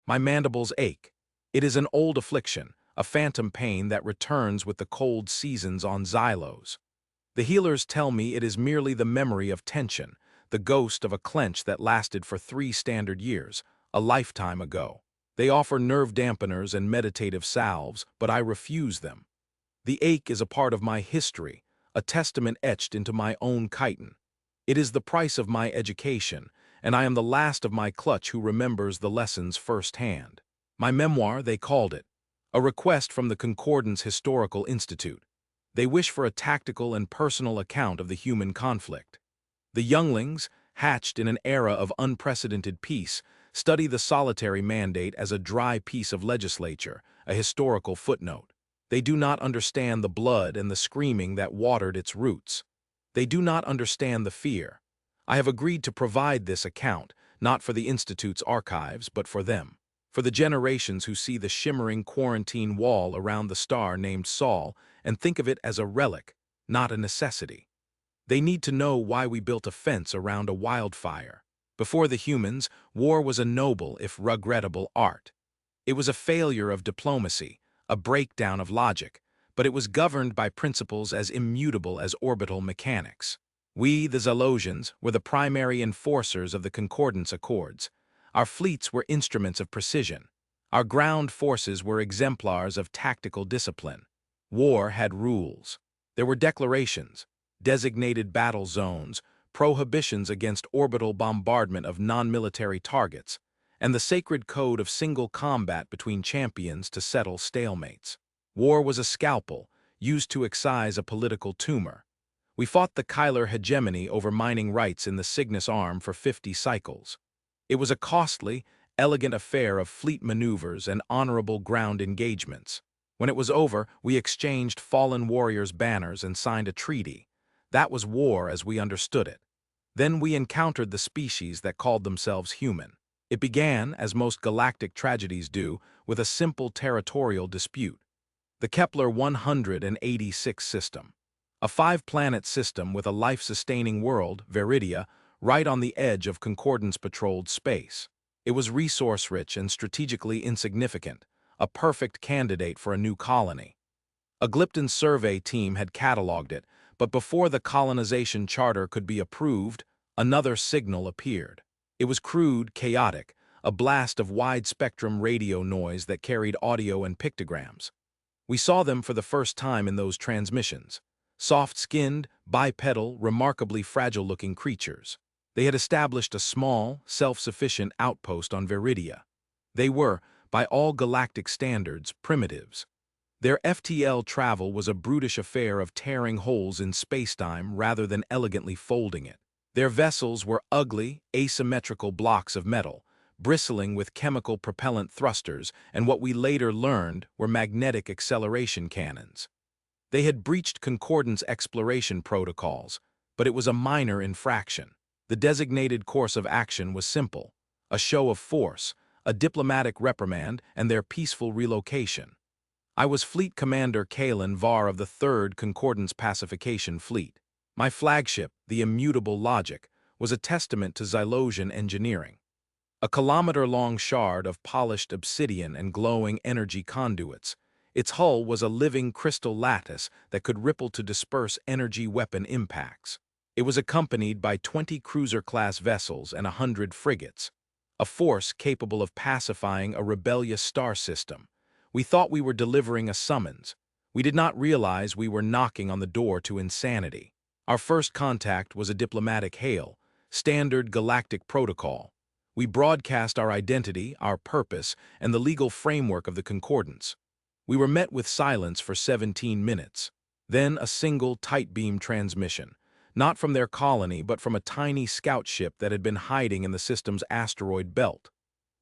My mandibles ache. It is an old affliction, a phantom pain that returns with the cold seasons on Xylos. The healers tell me it is merely the memory of tension, the ghost of a clench that lasted for 3 standard years, a lifetime ago. They offer nerve dampeners and meditative salves, but I refuse them. The ache is a part of my history, a testament etched into my own chitin. It is the price of my education, and I am the last of my clutch who remembers the lessons firsthand. My memoir, they called it, a request from the Concordance Historical Institute. They wish for a tactical and personal account of the human conflict. The younglings, hatched in an era of unprecedented peace, study the solitary mandate as a dry piece of legislature, a historical footnote. They do not understand the blood and the screaming that watered its roots. They do not understand the fear. I have agreed to provide this account, not for the Institute's archives, but for them, for the generations who see the shimmering quarantine wall around the star named Sol and think of it as a relic, not a necessity. They need to know why we built a fence around a wildfire. Before the humans, war was a noble, if regrettable, art. It was a failure of diplomacy, a breakdown of logic, but it was governed by principles as immutable as orbital mechanics. We, the Xylosians, were the primary enforcers of the Concordance Accords. Our fleets were instruments of precision. Our ground forces were exemplars of tactical discipline. War had rules. There were declarations, designated battle zones, prohibitions against orbital bombardment of non-military targets, and the sacred code of single combat between champions to settle stalemates. War was a scalpel, used to excise a political tumor. We fought the Kyler hegemony over mining rights in the Cygnus Arm for 50 cycles. It was a costly, elegant affair of fleet maneuvers and honorable ground engagements. When it was over, we exchanged fallen warriors' banners and signed a treaty. That was war as we understood it. Then we encountered the species that called themselves human. It began, as most galactic tragedies do, with a simple territorial dispute. The Kepler 186 system. A 5-planet system with a life-sustaining world, Veridia, right on the edge of Concordance-patrolled space. It was resource-rich and strategically insignificant, a perfect candidate for a new colony. A Glypton survey team had catalogued it, but before the colonization charter could be approved, another signal appeared. It was crude, chaotic, a blast of wide-spectrum radio noise that carried audio and pictograms. We saw them for the first time in those transmissions. Soft-skinned, bipedal, remarkably fragile-looking creatures. They had established a small, self-sufficient outpost on Veridia. They were, by all galactic standards, primitives. Their FTL travel was a brutish affair of tearing holes in spacetime rather than elegantly folding it. Their vessels were ugly, asymmetrical blocks of metal, bristling with chemical propellant thrusters and what we later learned were magnetic acceleration cannons. They had breached Concordance exploration protocols, but it was a minor infraction. The designated course of action was simple: a show of force, a diplomatic reprimand, and their peaceful relocation. I was Fleet Commander Kalen Var of the 3rd Concordance Pacification Fleet. My flagship, the Immutable Logic, was a testament to Xylosian engineering. A kilometer-long shard of polished obsidian and glowing energy conduits, its hull was a living crystal lattice that could ripple to disperse energy weapon impacts. It was accompanied by 20 cruiser-class vessels and 100 frigates, a force capable of pacifying a rebellious star system. We thought we were delivering a summons. We did not realize we were knocking on the door to insanity. Our first contact was a diplomatic hail, standard galactic protocol. We broadcast our identity, our purpose, and the legal framework of the Concordance. We were met with silence for 17 minutes. Then a single tight-beam transmission, not from their colony but from a tiny scout ship that had been hiding in the system's asteroid belt.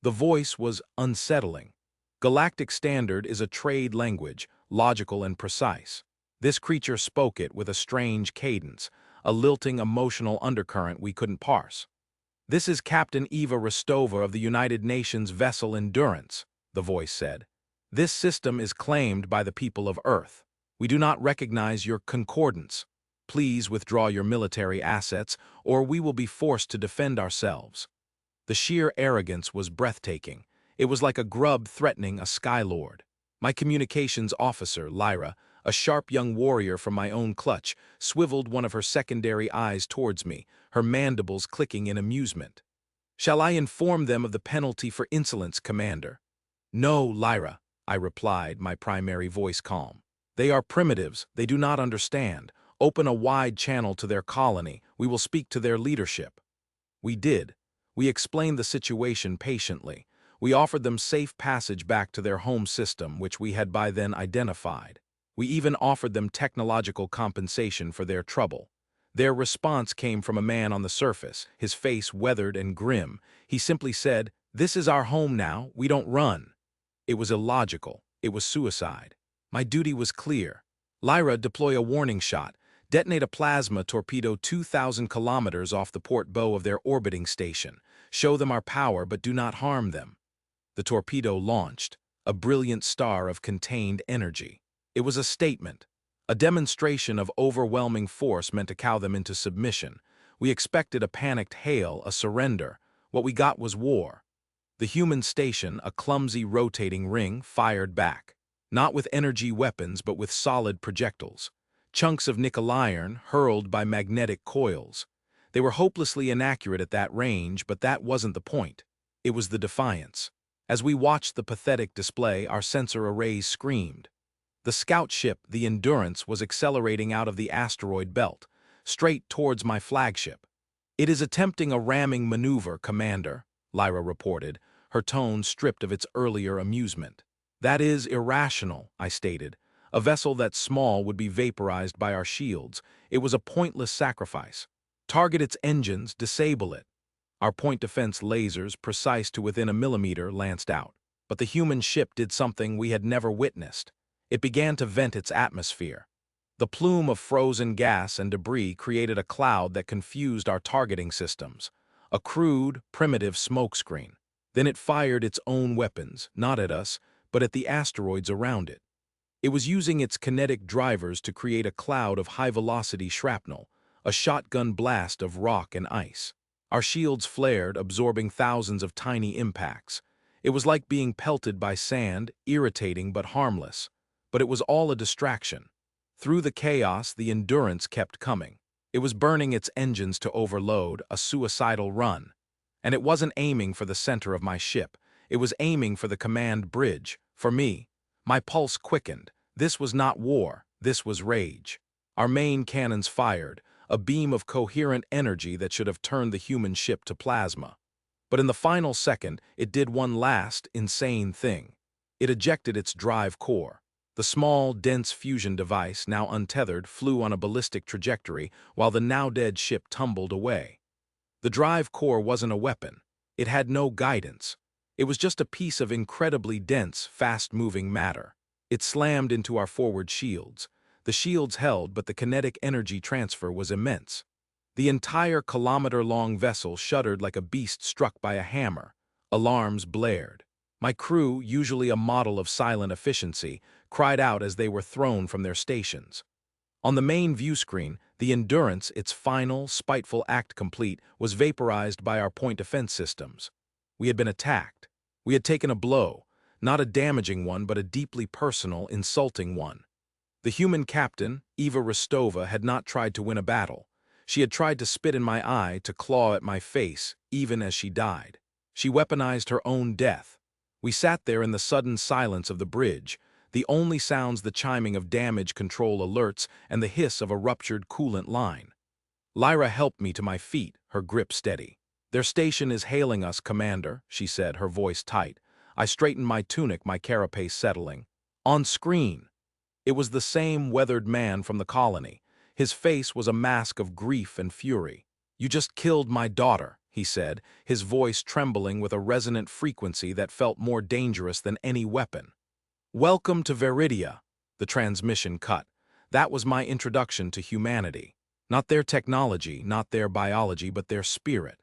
The voice was unsettling. Galactic Standard is a trade language, logical and precise. This creature spoke it with a strange cadence, a lilting emotional undercurrent we couldn't parse. "This is Captain Eva Rostova of the United Nations vessel Endurance," the voice said. "This system is claimed by the people of Earth. We do not recognize your concordance. Please withdraw your military assets, or we will be forced to defend ourselves." The sheer arrogance was breathtaking. It was like a grub threatening a skylord. My communications officer, Lyra, a sharp young warrior from my own clutch, swiveled one of her secondary eyes towards me, her mandibles clicking in amusement. "Shall I inform them of the penalty for insolence, Commander?" "No, Lyra," I replied, my primary voice calm. "They are primitives, they do not understand. Open a wide channel to their colony, we will speak to their leadership." We did. We explained the situation patiently. We offered them safe passage back to their home system, which we had by then identified. We even offered them technological compensation for their trouble. Their response came from a man on the surface, his face weathered and grim. He simply said, "This is our home now, we don't run." It was illogical. It was suicide. My duty was clear. Lyra, deploy a warning shot. Detonate a plasma torpedo 2,000 kilometers off the port bow of their orbiting station. Show them our power, but do not harm them. The torpedo launched, a brilliant star of contained energy. It was a statement, a demonstration of overwhelming force meant to cow them into submission. We expected a panicked hail, a surrender. What we got was war. The human station, a clumsy rotating ring, fired back. Not with energy weapons, but with solid projectiles. Chunks of nickel iron hurled by magnetic coils. They were hopelessly inaccurate at that range, but that wasn't the point. It was the defiance. As we watched the pathetic display, our sensor arrays screamed. The scout ship, the Endurance, was accelerating out of the asteroid belt, straight towards my flagship. "It is attempting a ramming maneuver, Commander," Lyra reported, her tone stripped of its earlier amusement. "That is irrational," I stated. "A vessel that small would be vaporized by our shields. It was a pointless sacrifice. Target its engines, disable it." Our point defense lasers, precise to within a millimeter, lanced out. But the human ship did something we had never witnessed. It began to vent its atmosphere. The plume of frozen gas and debris created a cloud that confused our targeting systems. A crude, primitive smokescreen. Then it fired its own weapons, not at us, but at the asteroids around it. It was using its kinetic drivers to create a cloud of high-velocity shrapnel, a shotgun blast of rock and ice. Our shields flared, absorbing thousands of tiny impacts. It was like being pelted by sand, irritating but harmless. But it was all a distraction. Through the chaos, the Endurance kept coming. It was burning its engines to overload, a suicidal run. And it wasn't aiming for the center of my ship. It was aiming for the command bridge. For me, my pulse quickened. This was not war, this was rage. Our main cannons fired, a beam of coherent energy that should have turned the human ship to plasma. But in the final second, it did one last, insane thing. It ejected its drive core. The small, dense fusion device, now untethered, flew on a ballistic trajectory while the now-dead ship tumbled away. The drive core wasn't a weapon. It had no guidance. It was just a piece of incredibly dense, fast-moving matter. It slammed into our forward shields. The shields held, but the kinetic energy transfer was immense. The entire kilometer-long vessel shuddered like a beast struck by a hammer. Alarms blared. My crew, usually a model of silent efficiency, cried out as they were thrown from their stations. On the main view screen, the Endurance, its final, spiteful act complete, was vaporized by our point defense systems. We had been attacked. We had taken a blow, not a damaging one, but a deeply personal, insulting one. The human captain, Eva Rostova, had not tried to win a battle. She had tried to spit in my eye, to claw at my face, even as she died. She weaponized her own death. We sat there in the sudden silence of the bridge, the only sounds the chiming of damage control alerts and the hiss of a ruptured coolant line. Lyra helped me to my feet, her grip steady. "Their station is hailing us, Commander," she said, her voice tight. I straightened my tunic, my carapace settling. On screen! It was the same weathered man from the colony. His face was a mask of grief and fury. "You just killed my daughter," he said, his voice trembling with a resonant frequency that felt more dangerous than any weapon. "Welcome to Veridia." The transmission cut. That was my introduction to humanity. Not their technology, not their biology, but their spirit.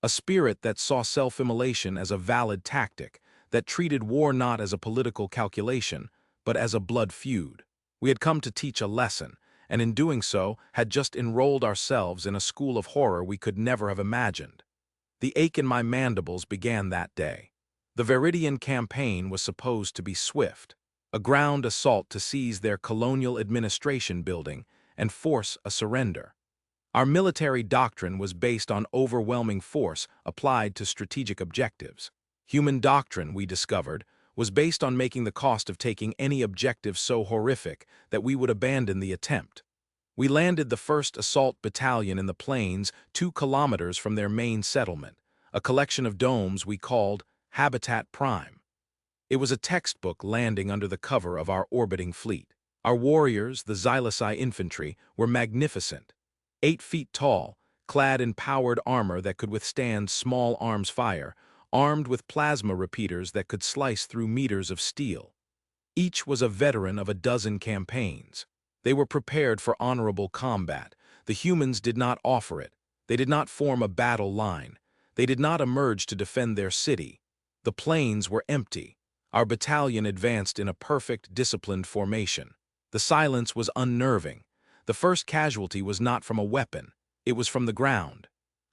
A spirit that saw self-immolation as a valid tactic, that treated war not as a political calculation, but as a blood feud. We had come to teach a lesson, and in doing so, had just enrolled ourselves in a school of horror we could never have imagined. The ache in my mandibles began that day. The Veridian campaign was supposed to be swift, a ground assault to seize their colonial administration building and force a surrender. Our military doctrine was based on overwhelming force applied to strategic objectives. Human doctrine, we discovered, was based on making the cost of taking any objective so horrific that we would abandon the attempt. We landed the 1st Assault Battalion in the plains 2 kilometers from their main settlement, a collection of domes we called Habitat Prime. It was a textbook landing under the cover of our orbiting fleet. Our warriors, the Xylosian infantry, were magnificent. 8 feet tall, clad in powered armor that could withstand small arms fire, armed with plasma repeaters that could slice through meters of steel. Each was a veteran of a dozen campaigns. They were prepared for honorable combat. The humans did not offer it. They did not form a battle line. They did not emerge to defend their city. The plains were empty. Our battalion advanced in a perfect, disciplined formation. The silence was unnerving. The first casualty was not from a weapon. It was from the ground.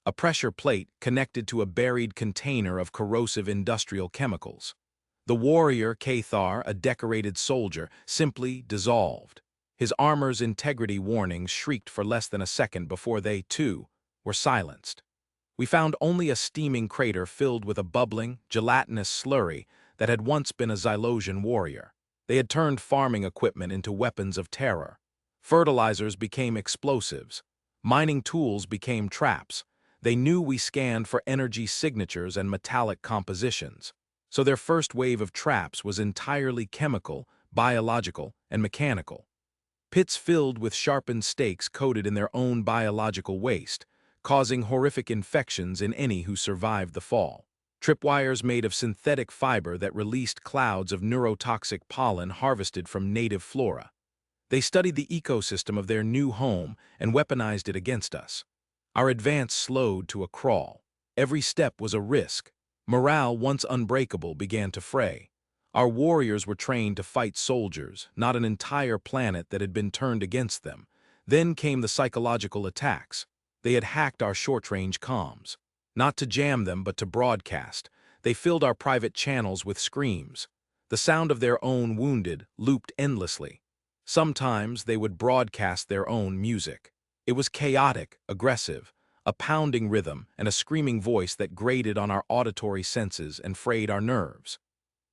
A pressure plate connected to a buried container of corrosive industrial chemicals. The warrior, Cathar, a decorated soldier, simply dissolved. His armor's integrity warnings shrieked for less than a second before they, too, were silenced. We found only a steaming crater filled with a bubbling, gelatinous slurry that had once been a Xylosian warrior. They had turned farming equipment into weapons of terror. Fertilizers became explosives. Mining tools became traps. They knew we scanned for energy signatures and metallic compositions. So their first wave of traps was entirely chemical, biological, and mechanical. Pits filled with sharpened stakes coated in their own biological waste, causing horrific infections in any who survived the fall. Tripwires made of synthetic fiber that released clouds of neurotoxic pollen harvested from native flora. They studied the ecosystem of their new home and weaponized it against us. Our advance slowed to a crawl. Every step was a risk. Morale, once unbreakable, began to fray. Our warriors were trained to fight soldiers, not an entire planet that had been turned against them. Then came the psychological attacks. They had hacked our short-range comms. Not to jam them, but to broadcast. They filled our private channels with screams. The sound of their own wounded looped endlessly. Sometimes they would broadcast their own music. It was chaotic, aggressive, a pounding rhythm and a screaming voice that grated on our auditory senses and frayed our nerves.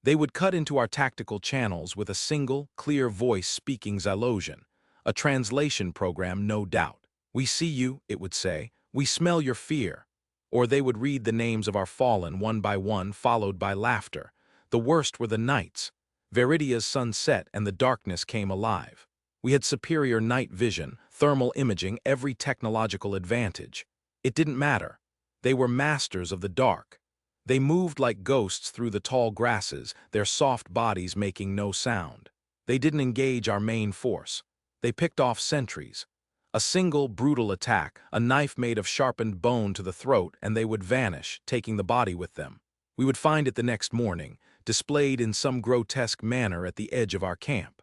They would cut into our tactical channels with a single, clear voice speaking Xylosian, a translation program, no doubt. "We see you," it would say. "We smell your fear." Or they would read the names of our fallen one by one, followed by laughter. The worst were the nights. Veridia's sun set and the darkness came alive. We had superior night vision, thermal imaging, every technological advantage. It didn't matter. They were masters of the dark. They moved like ghosts through the tall grasses, their soft bodies making no sound. They didn't engage our main force. They picked off sentries. A single brutal attack, a knife made of sharpened bone to the throat, and they would vanish, taking the body with them. We would find it the next morning, displayed in some grotesque manner at the edge of our camp.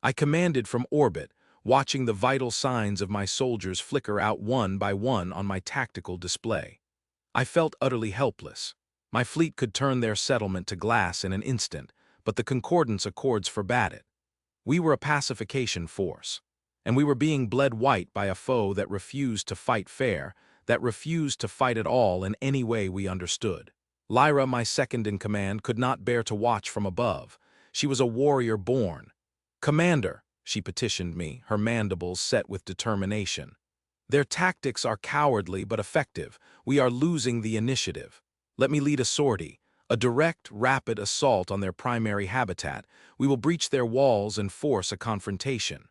I commanded from orbit, watching the vital signs of my soldiers flicker out one by one on my tactical display. I felt utterly helpless. My fleet could turn their settlement to glass in an instant, but the Concordance Accords forbade it. We were a pacification force, and we were being bled white by a foe that refused to fight fair, that refused to fight at all in any way we understood. Lyra, my second-in-command, could not bear to watch from above. She was a warrior born. "Commander," she petitioned me, her mandibles set with determination. "Their tactics are cowardly but effective. We are losing the initiative. Let me lead a sortie, a direct, rapid assault on their primary habitat. We will breach their walls and force a confrontation."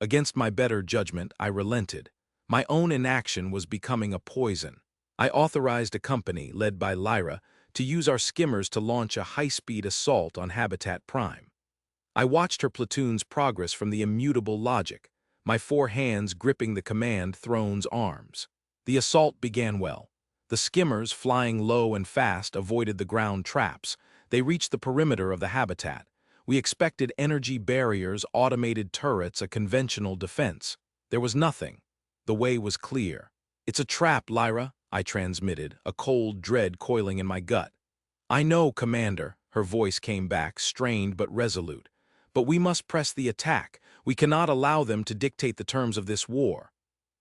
Against my better judgment, I relented. My own inaction was becoming a poison. I authorized a company, led by Lyra, to use our skimmers to launch a high-speed assault on Habitat Prime. I watched her platoon's progress from the immutable logic, my 4 hands gripping the command throne's arms. The assault began well. The skimmers, flying low and fast, avoided the ground traps. They reached the perimeter of the habitat. We expected energy barriers, automated turrets, a conventional defense. There was nothing. The way was clear. "It's a trap, Lyra," I transmitted, a cold dread coiling in my gut. "I know, Commander," her voice came back, strained but resolute. "But we must press the attack. We cannot allow them to dictate the terms of this war."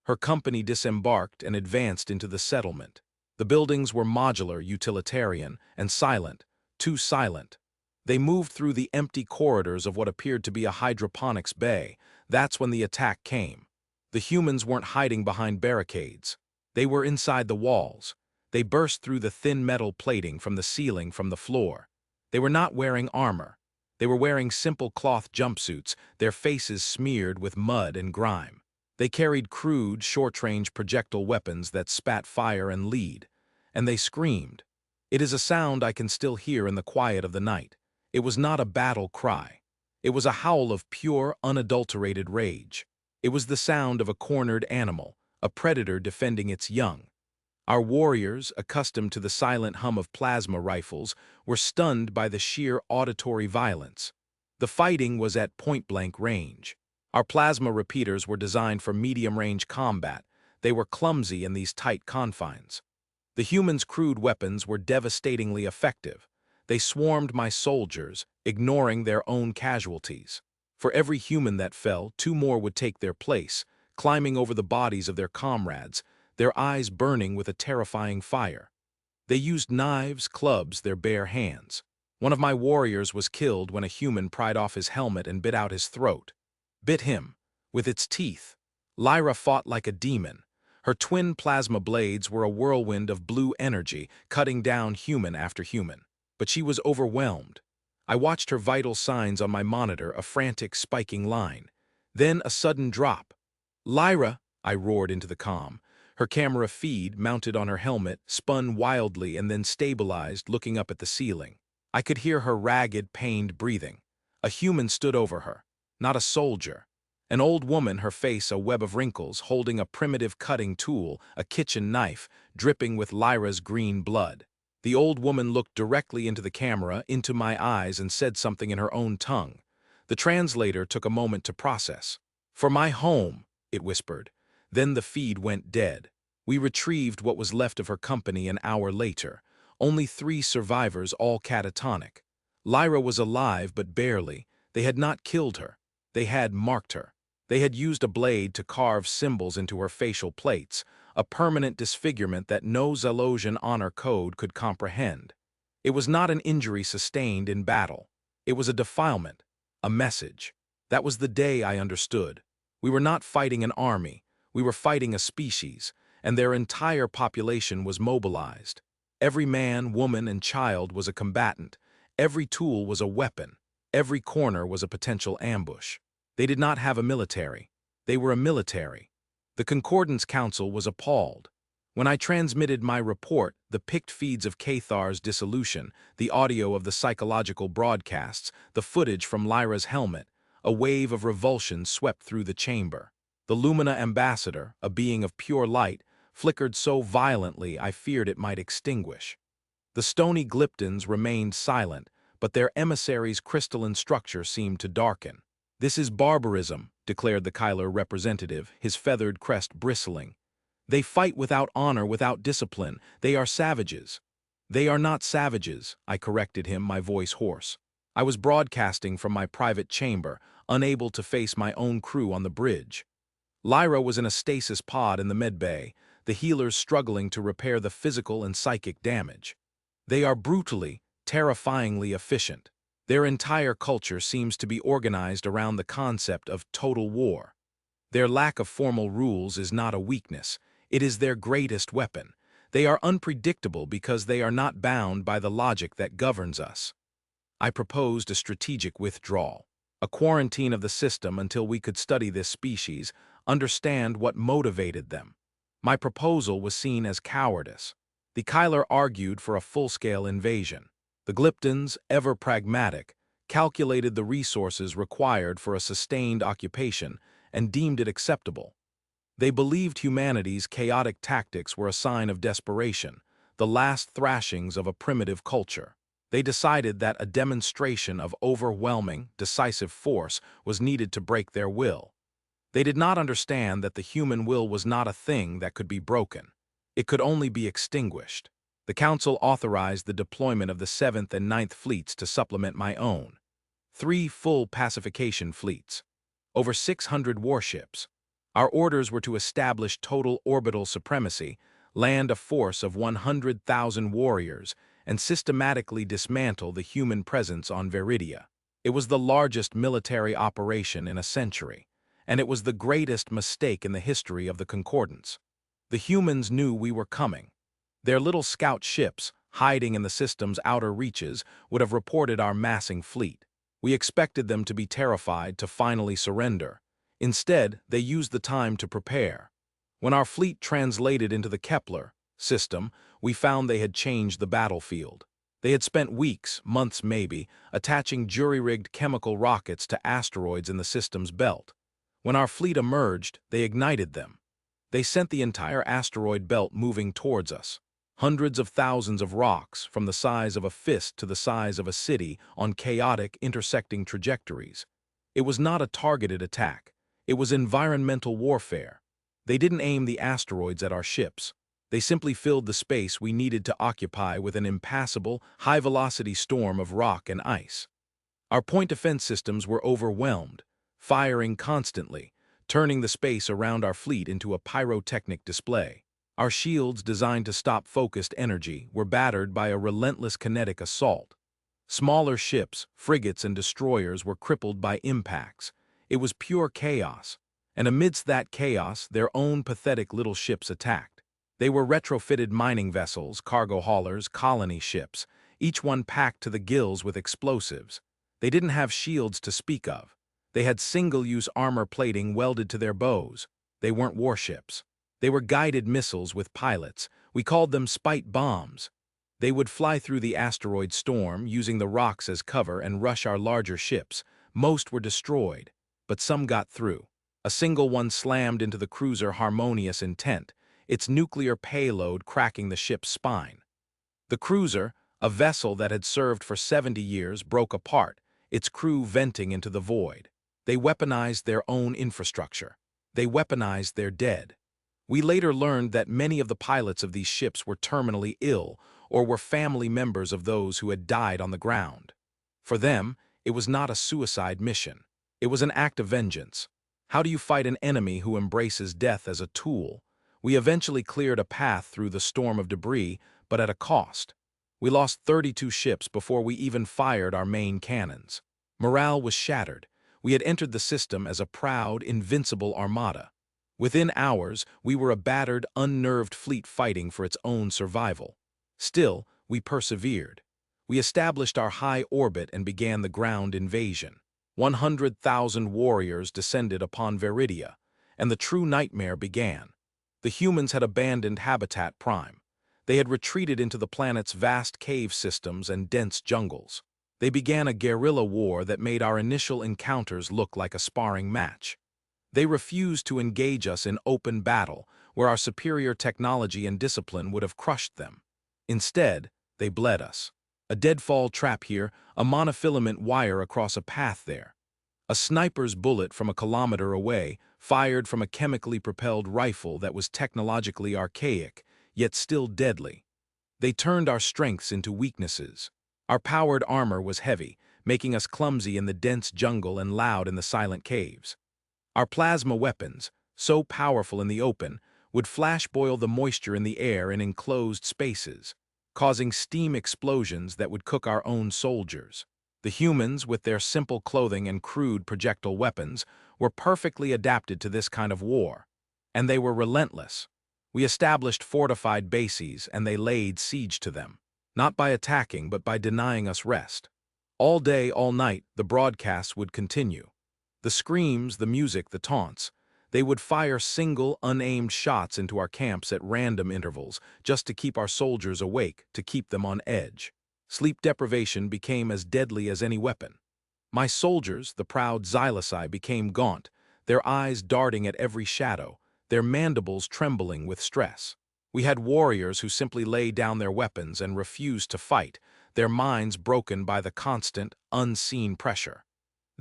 Her company disembarked and advanced into the settlement. The buildings were modular, utilitarian, and silent, too silent. They moved through the empty corridors of what appeared to be a hydroponics bay. That's when the attack came. The humans weren't hiding behind barricades. They were inside the walls. They burst through the thin metal plating from the ceiling, from the floor. They were not wearing armor. They were wearing simple cloth jumpsuits, their faces smeared with mud and grime. They carried crude, short-range projectile weapons that spat fire and lead. And they screamed. It is a sound I can still hear in the quiet of the night. It was not a battle cry. It was a howl of pure, unadulterated rage. It was the sound of a cornered animal, a predator defending its young. Our warriors, accustomed to the silent hum of plasma rifles, were stunned by the sheer auditory violence. The fighting was at point-blank range. Our plasma repeaters were designed for medium-range combat. They were clumsy in these tight confines. The humans' crude weapons were devastatingly effective. They swarmed my soldiers, ignoring their own casualties. For every human that fell, 2 more would take their place, climbing over the bodies of their comrades, their eyes burning with a terrifying fire. They used knives, clubs, their bare hands. One of my warriors was killed when a human pried off his helmet and bit out his throat. Bit him, with its teeth. Lyra fought like a demon. Her twin plasma blades were a whirlwind of blue energy, cutting down human after human. But she was overwhelmed. I watched her vital signs on my monitor, a frantic, spiking line. Then a sudden drop. "Lyra!" I roared into the comm. Her camera feed, mounted on her helmet, spun wildly and then stabilized, looking up at the ceiling. I could hear her ragged, pained breathing. A human stood over her. Not a soldier. An old woman, her face a web of wrinkles, holding a primitive cutting tool, a kitchen knife, dripping with Lyra's green blood. The old woman looked directly into the camera, into my eyes, and said something in her own tongue. The translator took a moment to process. "For my home," it whispered. Then the feed went dead. We retrieved what was left of her company an hour later. Only 3 survivors, all catatonic. Lyra was alive, but barely. They had not killed her. They had marked her. They had used a blade to carve symbols into her facial plates, a permanent disfigurement that no Xylosian honor code could comprehend. It was not an injury sustained in battle. It was a defilement, a message. That was the day I understood. We were not fighting an army. We were fighting a species, and their entire population was mobilized. Every man, woman, and child was a combatant. Every tool was a weapon. Every corner was a potential ambush. They did not have a military. They were a military. The Concordance Council was appalled. When I transmitted my report, the picked feeds of Cathar's dissolution, the audio of the psychological broadcasts, the footage from Lyra's helmet, a wave of revulsion swept through the chamber. The Lumina ambassador, a being of pure light, flickered so violently I feared it might extinguish. The stony Glyptons remained silent, but their emissary's crystalline structure seemed to darken. "This is barbarism," declared the Kyler representative, his feathered crest bristling. "They fight without honor, without discipline. They are savages." "They are not savages," I corrected him, my voice hoarse. I was broadcasting from my private chamber, unable to face my own crew on the bridge. Lyra was in a stasis pod in the medbay, the healers struggling to repair the physical and psychic damage. They are brutally, terrifyingly efficient. Their entire culture seems to be organized around the concept of total war. Their lack of formal rules is not a weakness. It is their greatest weapon. They are unpredictable because they are not bound by the logic that governs us. I proposed a strategic withdrawal, a quarantine of the system until we could study this species, understand what motivated them. My proposal was seen as cowardice. The Kyler argued for a full-scale invasion. The Glyptons, ever pragmatic, calculated the resources required for a sustained occupation and deemed it acceptable. They believed humanity's chaotic tactics were a sign of desperation, the last thrashings of a primitive culture. They decided that a demonstration of overwhelming, decisive force was needed to break their will. They did not understand that the human will was not a thing that could be broken. It could only be extinguished. The Council authorized the deployment of the 7th and 9th Fleets to supplement my own. 3 full pacification fleets. Over 600 warships. Our orders were to establish total orbital supremacy, land a force of 100,000 warriors, and systematically dismantle the human presence on Veridia. It was the largest military operation in a century, and it was the greatest mistake in the history of the Concordance. The humans knew we were coming. Their little scout ships, hiding in the system's outer reaches, would have reported our massing fleet. We expected them to be terrified to finally surrender. Instead, they used the time to prepare. When our fleet translated into the Kepler system, we found they had changed the battlefield. They had spent weeks, months maybe, attaching jury-rigged chemical rockets to asteroids in the system's belt. When our fleet emerged, they ignited them. They sent the entire asteroid belt moving towards us. Hundreds of thousands of rocks, from the size of a fist to the size of a city, on chaotic, intersecting trajectories. It was not a targeted attack. It was environmental warfare. They didn't aim the asteroids at our ships. They simply filled the space we needed to occupy with an impassable, high-velocity storm of rock and ice. Our point defense systems were overwhelmed, firing constantly, turning the space around our fleet into a pyrotechnic display. Our shields, designed to stop focused energy, were battered by a relentless kinetic assault. Smaller ships, frigates, and destroyers were crippled by impacts. It was pure chaos, and amidst that chaos, their own pathetic little ships attacked. They were retrofitted mining vessels, cargo haulers, colony ships, each one packed to the gills with explosives. They didn't have shields to speak of. They had single-use armor plating welded to their bows. They weren't warships. They were guided missiles with pilots. We called them spite bombs. They would fly through the asteroid storm, using the rocks as cover, and rush our larger ships. Most were destroyed, but some got through. A single one slammed into the cruiser Harmonious Intent, its nuclear payload cracking the ship's spine. The cruiser, a vessel that had served for 70 years, broke apart, its crew venting into the void. They weaponized their own infrastructure. They weaponized their dead. We later learned that many of the pilots of these ships were terminally ill or were family members of those who had died on the ground. For them, it was not a suicide mission. It was an act of vengeance. How do you fight an enemy who embraces death as a tool? We eventually cleared a path through the storm of debris, but at a cost. We lost 32 ships before we even fired our main cannons. Morale was shattered. We had entered the system as a proud, invincible armada. Within hours, we were a battered, unnerved fleet fighting for its own survival. Still, we persevered. We established our high orbit and began the ground invasion. 100,000 warriors descended upon Veridia, and the true nightmare began. The humans had abandoned Habitat Prime. They had retreated into the planet's vast cave systems and dense jungles. They began a guerrilla war that made our initial encounters look like a sparring match. They refused to engage us in open battle, where our superior technology and discipline would have crushed them. Instead, they bled us. A deadfall trap here, a monofilament wire across a path there. A sniper's bullet from a kilometer away, fired from a chemically propelled rifle that was technologically archaic, yet still deadly. They turned our strengths into weaknesses. Our powered armor was heavy, making us clumsy in the dense jungle and loud in the silent caves. Our plasma weapons, so powerful in the open, would flash-boil the moisture in the air in enclosed spaces, causing steam explosions that would cook our own soldiers. The humans, with their simple clothing and crude projectile weapons, were perfectly adapted to this kind of war. And they were relentless. We established fortified bases, and they laid siege to them, not by attacking but by denying us rest. All day, all night, the broadcasts would continue. The screams, the music, the taunts. They would fire single, unaimed shots into our camps at random intervals, just to keep our soldiers awake, to keep them on edge. Sleep deprivation became as deadly as any weapon. My soldiers, the proud Xylosian, became gaunt, their eyes darting at every shadow, their mandibles trembling with stress. We had warriors who simply laid down their weapons and refused to fight, their minds broken by the constant, unseen pressure.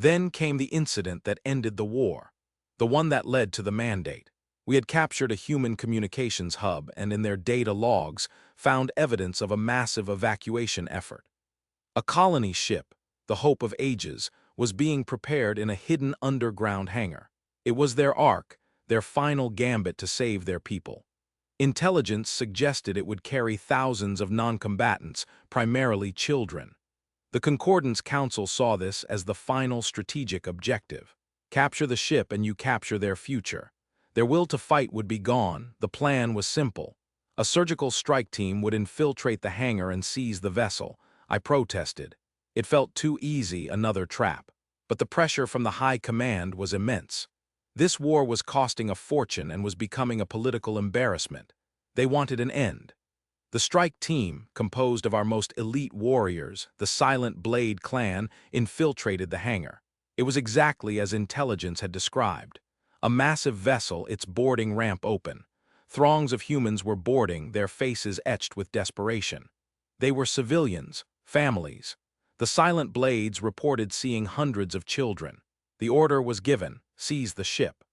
Then came the incident that ended the war, the one that led to the mandate. We had captured a human communications hub and in their data logs found evidence of a massive evacuation effort. A colony ship, the Hope of Ages, was being prepared in a hidden underground hangar. It was their ark, their final gambit to save their people. Intelligence suggested it would carry thousands of non-combatants, primarily children. The Concordance Council saw this as the final strategic objective. Capture the ship and you capture their future. Their will to fight would be gone. The plan was simple. A surgical strike team would infiltrate the hangar and seize the vessel. I protested. It felt too easy, another trap. But the pressure from the high command was immense. This war was costing a fortune and was becoming a political embarrassment. They wanted an end. The strike team, composed of our most elite warriors, the Silent Blade clan, infiltrated the hangar. It was exactly as intelligence had described. A massive vessel, its boarding ramp open. Throngs of humans were boarding, their faces etched with desperation. They were civilians, families. The Silent Blades reported seeing hundreds of children. The order was given, seize the ship.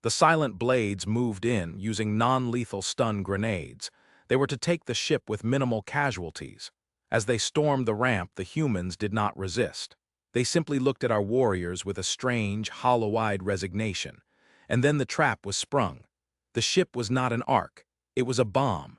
The Silent Blades moved in, using non-lethal stun grenades. They were to take the ship with minimal casualties. As they stormed the ramp, the humans did not resist. They simply looked at our warriors with a strange, hollow-eyed resignation. And then the trap was sprung. The ship was not an ark. It was a bomb.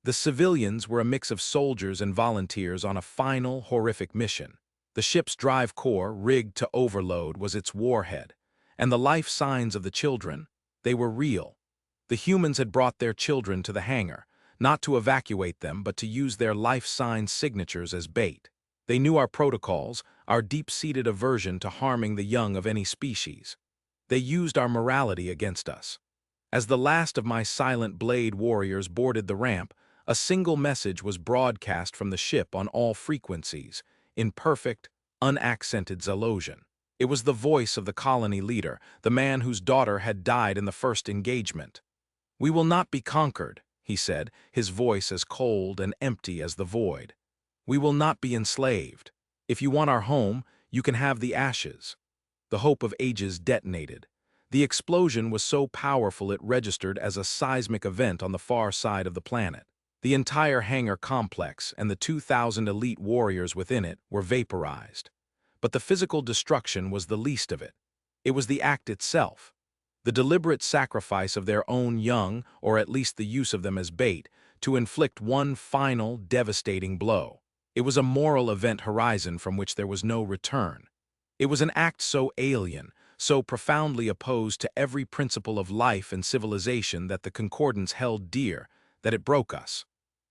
The civilians were a mix of soldiers and volunteers on a final, horrific mission. The ship's drive core, rigged to overload, was its warhead. And the life signs of the children, they were real. The humans had brought their children to the hangar, not to evacuate them, but to use their life sign signatures as bait. They knew our protocols, our deep-seated aversion to harming the young of any species. They used our morality against us. As the last of my Silent Blade warriors boarded the ramp, a single message was broadcast from the ship on all frequencies, in perfect, unaccented Xylosian. It was the voice of the colony leader, the man whose daughter had died in the first engagement. "We will not be conquered," he said, his voice as cold and empty as the void. "We will not be enslaved. If you want our home, you can have the ashes." The Hope of Ages detonated. The explosion was so powerful it registered as a seismic event on the far side of the planet. The entire hangar complex and the 2,000 elite warriors within it were vaporized. But the physical destruction was the least of it. It was the act itself. The deliberate sacrifice of their own young, or at least the use of them as bait, to inflict one final, devastating blow. It was a moral event horizon from which there was no return. It was an act so alien, so profoundly opposed to every principle of life and civilization that the Concordance held dear, that it broke us.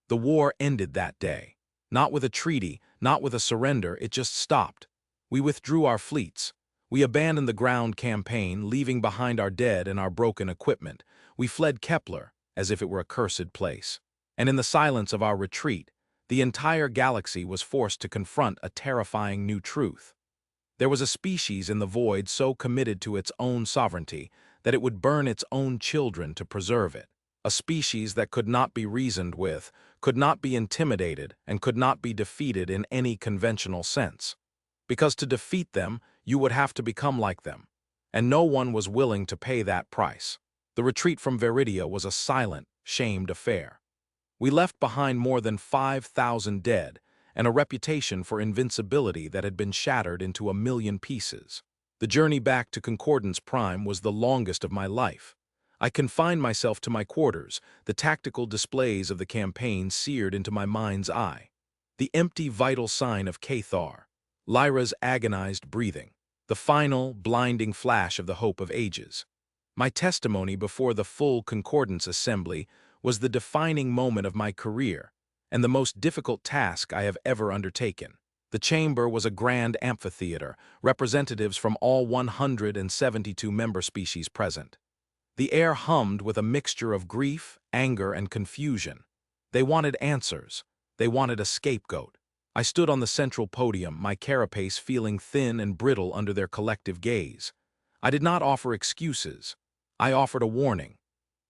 The war ended that day. Not with a treaty, not with a surrender, it just stopped. We withdrew our fleets. We abandoned the ground campaign, leaving behind our dead and our broken equipment. We fled Kepler, as if it were a cursed place. And in the silence of our retreat, the entire galaxy was forced to confront a terrifying new truth. There was a species in the void so committed to its own sovereignty that it would burn its own children to preserve it. A species that could not be reasoned with, could not be intimidated, and could not be defeated in any conventional sense. Because to defeat them, you would have to become like them. And no one was willing to pay that price. The retreat from Veridia was a silent, shamed affair. We left behind more than 5,000 dead, and a reputation for invincibility that had been shattered into a million pieces. The journey back to Concordance Prime was the longest of my life. I confined myself to my quarters, the tactical displays of the campaign seared into my mind's eye. The empty vital sign of Cathar, Lyra's agonized breathing, the final, blinding flash of the Hope of Ages. My testimony before the full Concordance Assembly was the defining moment of my career, and the most difficult task I have ever undertaken. The chamber was a grand amphitheater, representatives from all 172 member species present. The air hummed with a mixture of grief, anger, and confusion. They wanted answers. They wanted a scapegoat. I stood on the central podium, my carapace feeling thin and brittle under their collective gaze. I did not offer excuses. I offered a warning.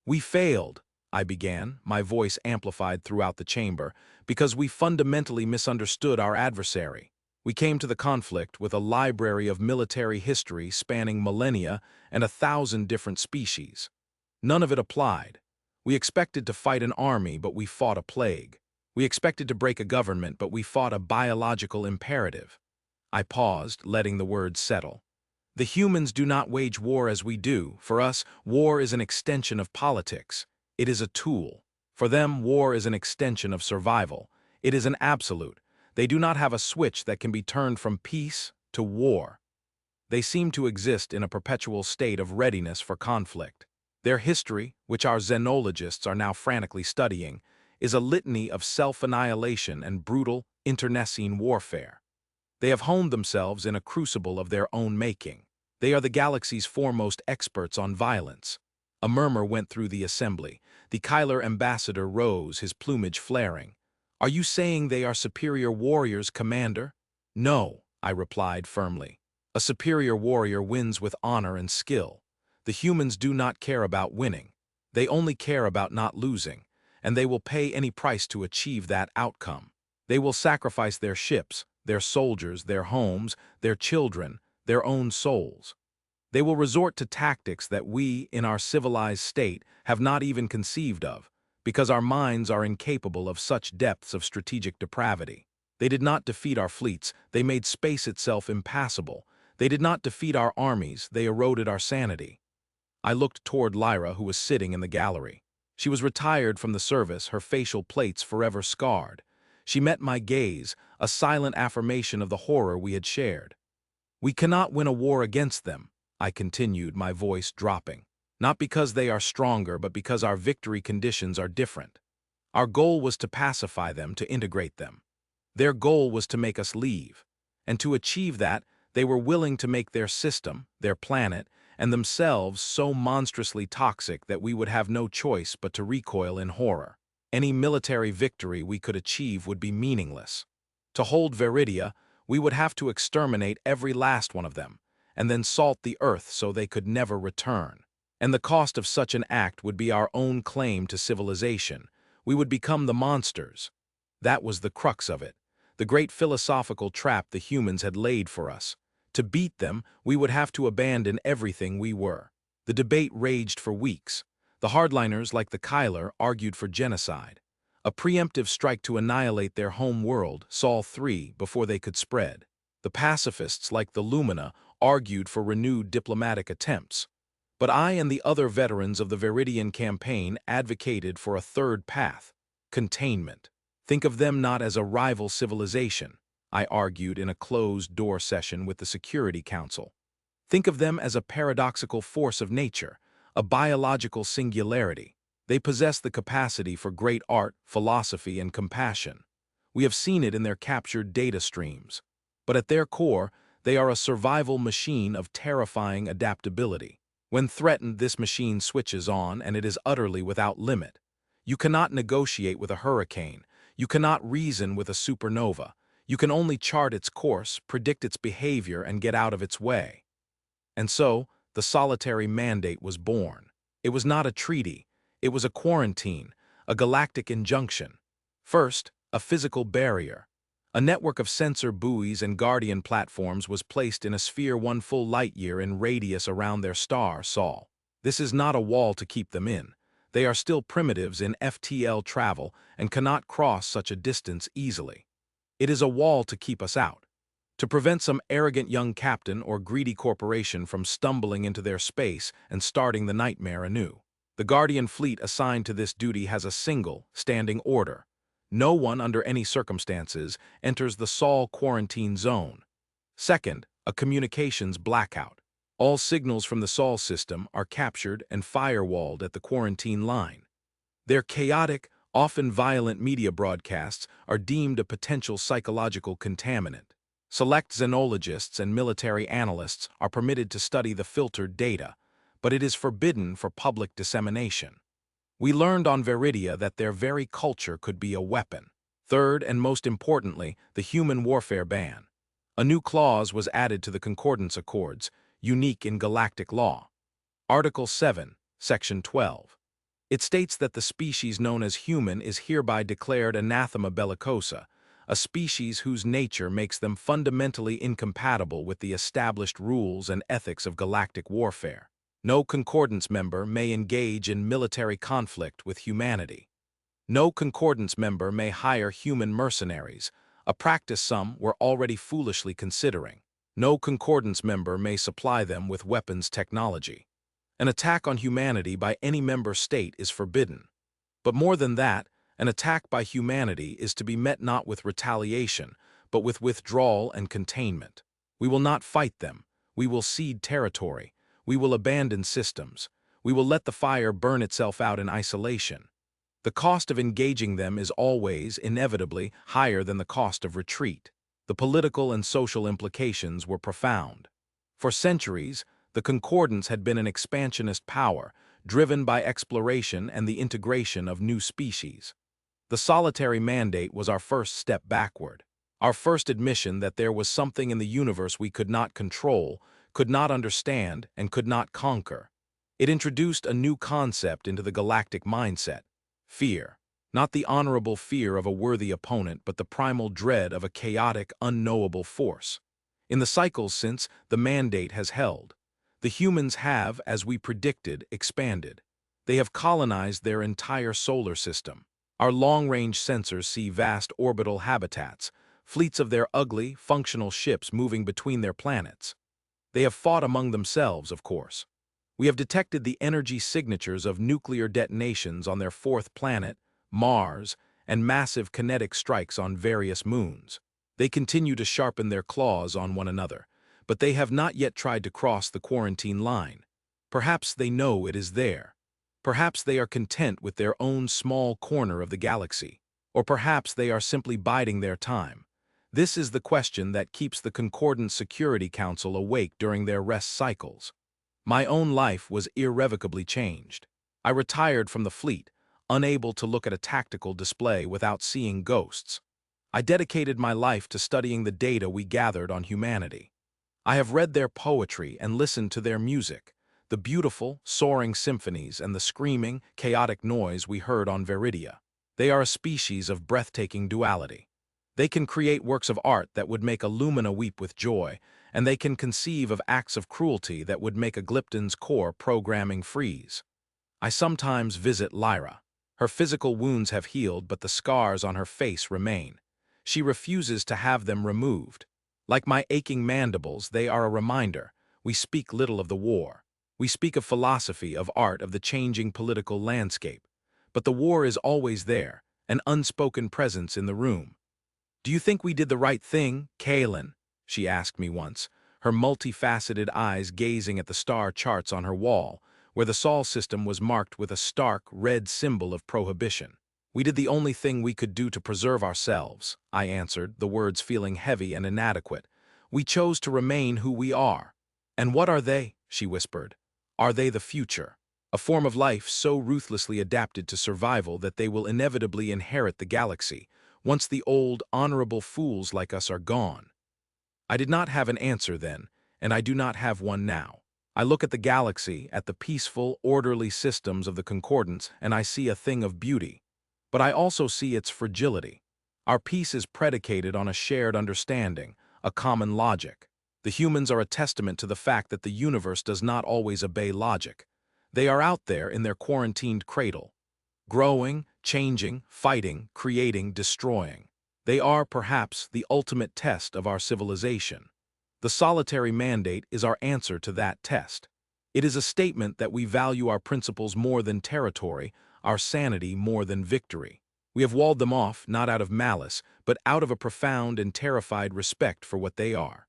"We failed," I began, my voice amplified throughout the chamber, "because we fundamentally misunderstood our adversary. We came to the conflict with a library of military history spanning millennia and 1,000 different species. None of it applied. We expected to fight an army, but we fought a plague. We expected to break a government, but we fought a biological imperative. I paused, letting the words settle. The humans do not wage war as we do. For us, war is an extension of politics. It is a tool. For them, war is an extension of survival. It is an absolute. They do not have a switch that can be turned from peace to war. They seem to exist in a perpetual state of readiness for conflict. Their history, which our xenologists are now frantically studying, is a litany of self-annihilation and brutal, internecine warfare. They have honed themselves in a crucible of their own making. They are the galaxy's foremost experts on violence. A murmur went through the assembly. The Kyler ambassador rose, his plumage flaring. "Are you saying they are superior warriors, Commander?" "No," I replied firmly. "A superior warrior wins with honor and skill. The humans do not care about winning. They only care about not losing, and they will pay any price to achieve that outcome. They will sacrifice their ships, their soldiers, their homes, their children, their own souls. They will resort to tactics that we, in our civilized state, have not even conceived of, because our minds are incapable of such depths of strategic depravity. They did not defeat our fleets, they made space itself impassable. They did not defeat our armies, they eroded our sanity." I looked toward Lyra, who was sitting in the gallery. She was retired from the service, her facial plates forever scarred. She met my gaze, a silent affirmation of the horror we had shared. "We cannot win a war against them," I continued, my voice dropping. "Not because they are stronger, but because our victory conditions are different. Our goal was to pacify them, to integrate them. Their goal was to make us leave. And to achieve that, they were willing to make their system, their planet, and themselves so monstrously toxic that we would have no choice but to recoil in horror. Any military victory we could achieve would be meaningless. To hold Veridia, we would have to exterminate every last one of them, and then salt the earth so they could never return. And the cost of such an act would be our own claim to civilization. We would become the monsters. That was the crux of it, the great philosophical trap the humans had laid for us. To beat them, we would have to abandon everything we were. The debate raged for weeks. The hardliners, like the Kyler, argued for genocide. A preemptive strike to annihilate their home world, Sol 3, before they could spread. The pacifists, like the Lumina, argued for renewed diplomatic attempts. But I and the other veterans of the Veridian campaign advocated for a third path: containment. Think of them not as a rival civilization, I argued in a closed-door session with the Security Council. Think of them as a paradoxical force of nature, a biological singularity. They possess the capacity for great art, philosophy, and compassion. We have seen it in their captured data streams. But at their core, they are a survival machine of terrifying adaptability. When threatened, this machine switches on, and it is utterly without limit. You cannot negotiate with a hurricane. You cannot reason with a supernova. You can only chart its course, predict its behavior, and get out of its way. And so, the solitary mandate was born. It was not a treaty. It was a quarantine, a galactic injunction. First, a physical barrier. A network of sensor buoys and guardian platforms was placed in a sphere 1 full light-year in radius around their star, Sol. This is not a wall to keep them in. They are still primitives in FTL travel and cannot cross such a distance easily. It is a wall to keep us out, to prevent some arrogant young captain or greedy corporation from stumbling into their space and starting the nightmare anew. The Guardian fleet assigned to this duty has a single, standing order. No one, under any circumstances, enters the Sol quarantine zone. Second, a communications blackout. All signals from the Sol system are captured and firewalled at the quarantine line. Their chaotic, often violent media broadcasts are deemed a potential psychological contaminant. Select xenologists and military analysts are permitted to study the filtered data, but it is forbidden for public dissemination. We learned on Veridia that their very culture could be a weapon. Third, and most importantly, the human warfare ban. A new clause was added to the Concordance Accords, unique in galactic law. Article 7, Section 12. It states that the species known as human is hereby declared Anathema Bellicosa, a species whose nature makes them fundamentally incompatible with the established rules and ethics of galactic warfare. No Concordance member may engage in military conflict with humanity. No Concordance member may hire human mercenaries, a practice some were already foolishly considering. No Concordance member may supply them with weapons technology. An attack on humanity by any member state is forbidden. But more than that, an attack by humanity is to be met not with retaliation, but with withdrawal and containment. We will not fight them. We will cede territory. We will abandon systems. We will let the fire burn itself out in isolation. The cost of engaging them is always, inevitably, higher than the cost of retreat. The political and social implications were profound. For centuries, the Concordance had been an expansionist power, driven by exploration and the integration of new species. The solitary mandate was our first step backward, our first admission that there was something in the universe we could not control, could not understand, and could not conquer. It introduced a new concept into the galactic mindset: fear. Not the honorable fear of a worthy opponent, but the primal dread of a chaotic, unknowable force. In the cycles since, the mandate has held. The humans have, as we predicted, expanded. They have colonized their entire solar system. Our long-range sensors see vast orbital habitats, fleets of their ugly, functional ships moving between their planets. They have fought among themselves, of course. We have detected the energy signatures of nuclear detonations on their fourth planet, Mars, and massive kinetic strikes on various moons. They continue to sharpen their claws on one another, but they have not yet tried to cross the quarantine line. Perhaps they know it is there. Perhaps they are content with their own small corner of the galaxy. Or perhaps they are simply biding their time. This is the question that keeps the Concordance Security Council awake during their rest cycles. My own life was irrevocably changed. I retired from the fleet, unable to look at a tactical display without seeing ghosts. I dedicated my life to studying the data we gathered on humanity. I have read their poetry and listened to their music, the beautiful, soaring symphonies and the screaming, chaotic noise we heard on Veridia. They are a species of breathtaking duality. They can create works of art that would make a Lumina weep with joy, and they can conceive of acts of cruelty that would make a Glypton's core programming freeze. I sometimes visit Lyra. Her physical wounds have healed, but the scars on her face remain. She refuses to have them removed. Like my aching mandibles, they are a reminder. We speak little of the war. We speak of philosophy, of art, of the changing political landscape. But the war is always there, an unspoken presence in the room. "Do you think we did the right thing, Kaelin?" she asked me once, her multifaceted eyes gazing at the star charts on her wall, where the Sol system was marked with a stark, red symbol of prohibition. "We did the only thing we could do to preserve ourselves," I answered, the words feeling heavy and inadequate. "We chose to remain who we are." "And what are they?" she whispered. "Are they the future? A form of life so ruthlessly adapted to survival that they will inevitably inherit the galaxy, once the old, honorable fools like us are gone?" I did not have an answer then, and I do not have one now. I look at the galaxy, at the peaceful, orderly systems of the Concordance, and I see a thing of beauty. But I also see its fragility. Our peace is predicated on a shared understanding, a common logic. The humans are a testament to the fact that the universe does not always obey logic. They are out there in their quarantined cradle, growing, changing, fighting, creating, destroying. They are, perhaps, the ultimate test of our civilization. The solitary mandate is our answer to that test. It is a statement that we value our principles more than territory, our sanity more than victory. We have walled them off, not out of malice, but out of a profound and terrified respect for what they are.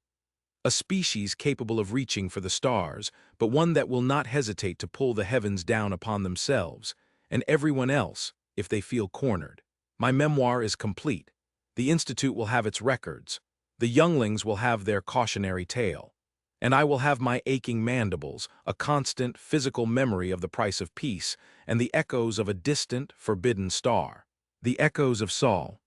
A species capable of reaching for the stars, but one that will not hesitate to pull the heavens down upon themselves, and everyone else, if they feel cornered. My memoir is complete. The Institute will have its records. The younglings will have their cautionary tale. And I will have my aching mandibles, a constant, physical memory of the price of peace, and the echoes of a distant, forbidden star. The echoes of Sol,